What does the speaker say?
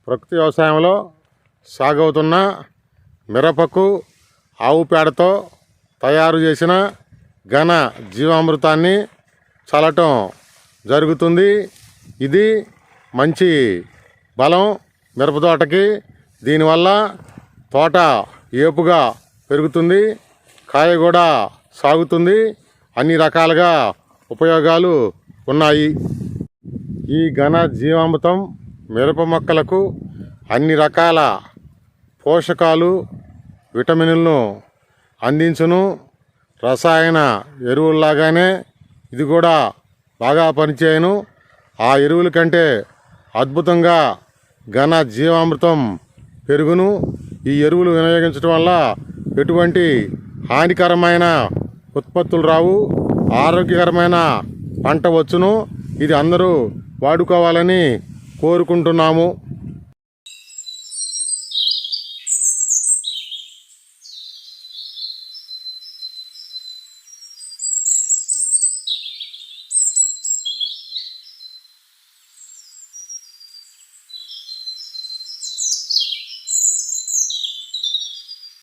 ప్రకృతి వ్యవసాయంలో సాగవుతున్న మిరపకు ఆవు పేడతో తయారు చేసిన ఘన జీవామృతాన్ని చల్లటం జరుగుతుంది. ఇది మంచి బలం మిరపతోటకి. దీనివల్ల తోట ఏపుగా పెరుగుతుంది, కాయ కూడా సాగుతుంది. అన్ని రకాలుగా ఉపయోగాలు ఉన్నాయి. ఈ ఘన జీవామృతం మిరప మొక్కలకు అన్ని రకాల పోషకాలు, విటమిన్లను అందించును. రసాయన ఎరువుల్లాగానే ఇది కూడా బాగా పనిచేయను. ఆ ఎరువుల కంటే అద్భుతంగా ఘన జీవామృతం పెరుగును. ఈ ఎరువులు వినియోగించడం వల్ల ఎటువంటి హానికరమైన ఉత్పత్తులు రావు, ఆరోగ్యకరమైన పంట వచ్చును. ఇది అందరూ వాడుకోవాలని కోరుకుంటున్నాము.